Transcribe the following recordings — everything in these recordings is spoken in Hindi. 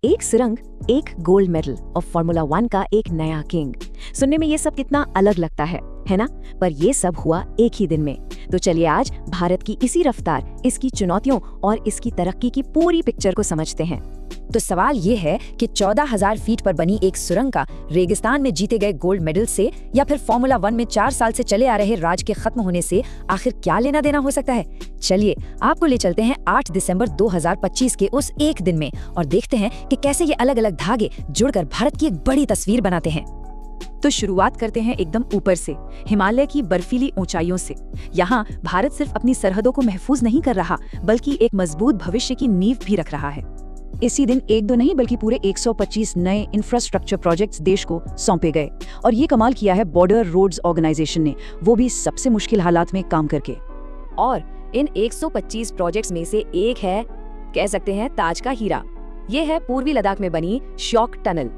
एक सुरंग, एक गोल्ड मेडल और फॉर्मूला 1 का एक नया किंग। सुनने में ये सब कितना अलग लगता है ना? पर ये सब हुआ एक ही दिन में। तो चलिए आज भारत की इसी रफ्तार, इसकी चुनौतियों और इसकी तरक्की की पूरी पिक्चर को समझते हैं। तो सवाल ये है कि 14,000 फीट पर बनी एक सुरंग का रेगिस्तान में जीते गए गोल्ड मेडल से या फिर फॉर्मूला 1 में 4 साल से चले आ रहे राज के खत्म होने से आखिर क्या लेना देना हो सकता है? चलिए आपको ले चलते हैं 8 दिसंबर 2025 के उस एक दिन में और देखते हैं कि कैसे ये अलग अलग धागे जुड़कर भारत की एक बड़ी तस्वीर बनाते हैं। तो शुरुआत करते हैं एकदम ऊपर से, हिमालय की बर्फीली ऊंचाइयों से। यहाँ भारत सिर्फ अपनी सरहदों को महफूज नहीं कर रहा, बल्कि एक मजबूत भविष्य की नींव भी रख रहा है। इसी दिन एक दो नहीं बल्कि पूरे 125 नए इंफ्रास्ट्रक्चर प्रोजेक्ट्स देश को सौंपे गए और ये कमाल किया है बॉर्डर रोड्स ऑर्गेनाइजेशन ने, वो भी सबसे मुश्किल हालात में काम करके। और इन 125 प्रोजेक्ट्स में से एक है, कह सकते हैं, ताज का हीरा। ये है पूर्वी लद्दाख में बनी शॉक टनल।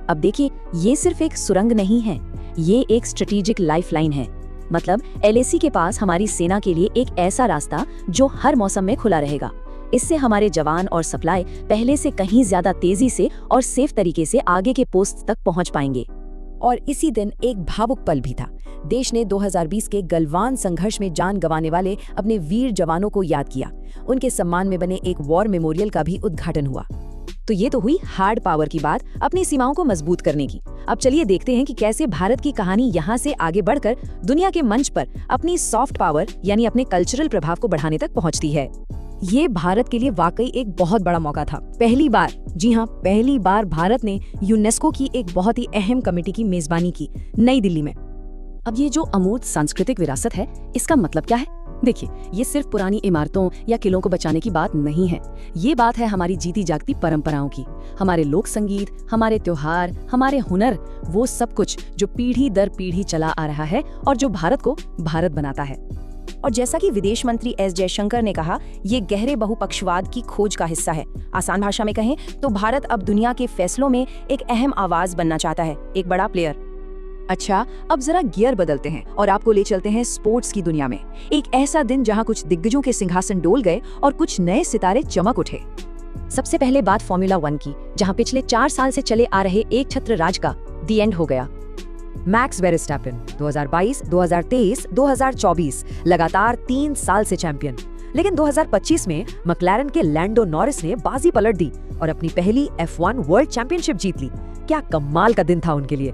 अब देखिए, ये सिर्फ एक सुरंग नहीं है, ये एक स्ट्रेटेजिक लाइफलाइन है। मतलब LAC के पास हमारी सेना के लिए एक ऐसा रास्ता जो हर मौसम में खुला रहेगा। इससे हमारे जवान और सप्लाई पहले से कहीं ज्यादा तेजी से और सेफ तरीके से आगे के पोस्ट तक पहुंच पाएंगे। और इसी दिन एक भावुक पल भी था। देश ने 2020 के गलवान संघर्ष में जान गंवाने वाले अपने वीर जवानों को याद किया। उनके सम्मान में बने एक वॉर मेमोरियल का भी उद्घाटन हुआ। तो ये तो हुई हार्ड पावर की बात, अपनी सीमाओं को मजबूत करने की। अब चलिए देखते हैं कि कैसे भारत की कहानी यहाँ से आगे बढ़कर दुनिया के मंच पर अपनी सॉफ्ट पावर यानी अपने कल्चरल प्रभाव को बढ़ाने तक पहुँचती है। ये भारत के लिए वाकई एक बहुत बड़ा मौका था। पहली बार, जी हाँ, पहली बार भारत ने यूनेस्को की एक बहुत ही अहम कमेटी की मेजबानी की नई दिल्ली में। अब ये जो अमूर्त सांस्कृतिक विरासत है, इसका मतलब क्या है? देखिए, ये सिर्फ पुरानी इमारतों या किलों को बचाने की बात नहीं है। ये बात है हमारी जीती जागती परंपराओं की, हमारे लोक संगीत, हमारे त्योहार, हमारे हुनर, वो सब कुछ जो पीढ़ी दर पीढ़ी चला आ रहा है और जो भारत को भारत बनाता है। और जैसा कि विदेश मंत्री S जयशंकर ने कहा, ये गहरे बहुपक्षवाद की खोज का हिस्सा है। आसान भाषा में कहें तो भारत अब दुनिया के फैसलों में एक अहम आवाज बनना चाहता है, एक बड़ा प्लेयर। अच्छा, अब जरा गियर बदलते हैं और आपको ले चलते हैं स्पोर्ट्स की दुनिया में। एक ऐसा दिन जहां कुछ दिग्गजों के सिंहासन डोल गए और कुछ नए सितारे चमक उठे। सबसे पहले बात फॉर्मूला 1 की, जहां पिछले 4 साल से चले आ रहे एक छत्र राज का दी एंड हो गया। मैक्स वेरस्टैपेन 2022, 2023, 2024 लगातार 3 साल से चैंपियन। लेकिन 2025 में मैक्लारेन के लैंडो नॉरिस ने बाजी पलट दी और अपनी पहली F1 वर्ल्ड चैंपियनशिप जीत ली। क्या कमाल का दिन था उनके लिए।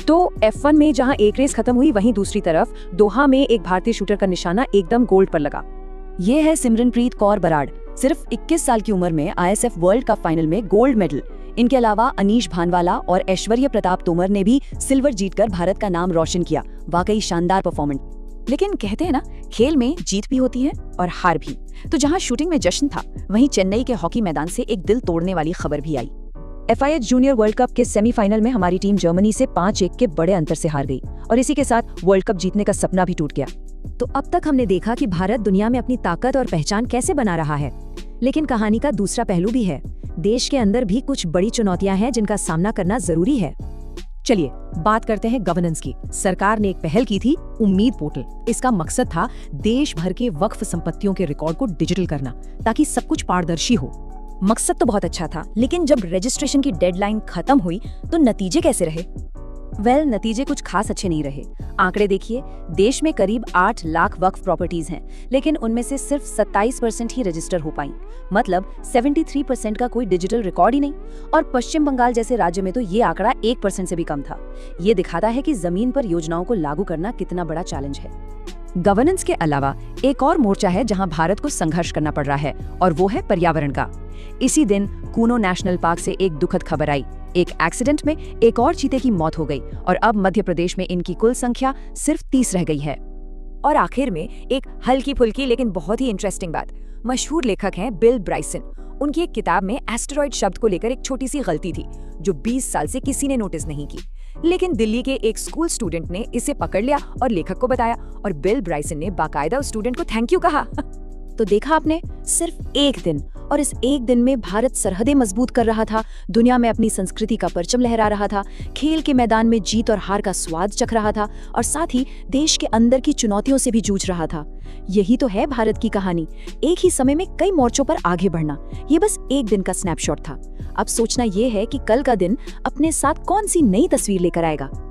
तो F1 में जहां एक रेस खत्म हुई, वहीं दूसरी तरफ दोहा में एक भारतीय शूटर का निशाना एकदम गोल्ड पर लगा। ये है सिमरनप्रीत कौर बराड़। सिर्फ 21 साल की उम्र में ISF वर्ल्ड कप फाइनल में गोल्ड मेडल। इनके अलावा अनीश भानवाला और ऐश्वर्य प्रताप तोमर ने भी सिल्वर जीतकर भारत का नाम रोशन किया। वाकई शानदार परफॉर्मेंस। लेकिन कहते हैं ना, खेल में जीत भी होती है और हार भी। तो जहां शूटिंग में जश्न था, वहीं चेन्नई के हॉकी मैदान से एक दिल तोड़ने वाली खबर भी आई। FIH जूनियर वर्ल्ड कप के सेमीफाइनल में हमारी टीम जर्मनी से 5-1 के बड़े अंतर से हार गई और इसी के साथ वर्ल्ड कप जीतने का सपना भी टूट गया। तो अब तक हमने देखा कि भारत दुनिया में अपनी ताकत और पहचान कैसे बना रहा है, लेकिन कहानी का दूसरा पहलू भी है। देश के अंदर भी कुछ बड़ी चुनौतियां हैं जिनका सामना करना जरूरी है। चलिए बात करते हैं गवर्नेंस की। सरकार ने एक पहल की थी, उम्मीद पोर्टल। इसका मकसद था देश भर के वक्फ संपत्तियों के रिकॉर्ड को डिजिटल करना, ताकि सब कुछ पारदर्शी हो। मकसद तो बहुत अच्छा था, लेकिन जब रजिस्ट्रेशन की डेडलाइन खत्म हुई तो नतीजे कैसे रहे? नतीजे कुछ खास अच्छे नहीं रहे। आंकड़े देखिए, देश में करीब 8 लाख वक्फ प्रॉपर्टीज हैं, लेकिन उनमें से सिर्फ 27% ही रजिस्टर हो पाई। मतलब 73% का कोई डिजिटल रिकॉर्ड ही नहीं। और पश्चिम बंगाल जैसे राज्य में तो ये आंकड़ा 1% से भी कम था। ये दिखाता है कि जमीन पर योजनाओं को लागू करना कितना बड़ा चैलेंज है। गवर्नेंस के अलावा एक और मोर्चा है जहां भारत को संघर्ष करना पड़ रहा है, और वो है पर्यावरण का। इसी दिन कूनो नेशनल पार्क से एक दुखद खबर आई। एक एक्सीडेंट में एक और चीते की मौत हो गई और अब मध्य प्रदेश में इनकी कुल संख्या सिर्फ 30 रह गई है। और आखिर में एक हल्की फुल्की लेकिन बहुत ही इंटरेस्टिंग बात। मशहूर लेखक हैं बिल ब्राइसन। उनकी एक किताब में एस्टेरॉयड शब्द को लेकर एक छोटी सी गलती थी जो 20 साल से किसी ने नोटिस नहीं की। लेकिन दिल्ली के एक स्कूल स्टूडेंट ने इसे पकड़ लिया और लेखक को बताया, और बिल ब्राइसन ने बाकायदा उस स्टूडेंट को थैंक यू कहा। तो देखा आपने, सिर्फ एक दिन और इस एक दिन में भारत सरहदें मजबूत कर रहा था, दुनिया में अपनी संस्कृति का परचम लहरा रहा था, खेल के मैदान में जीत और हार का स्वाद चख रहा था और साथ ही देश के अंदर की चुनौतियों से भी जूझ रहा था। यही तो है भारत की कहानी, एक ही समय में कई मोर्चों पर आगे बढ़ना। ये बस एक दिन का स्नैपशॉट था। अब सोचना यह है कि कल का दिन अपने साथ कौन सी नई तस्वीर लेकर आएगा।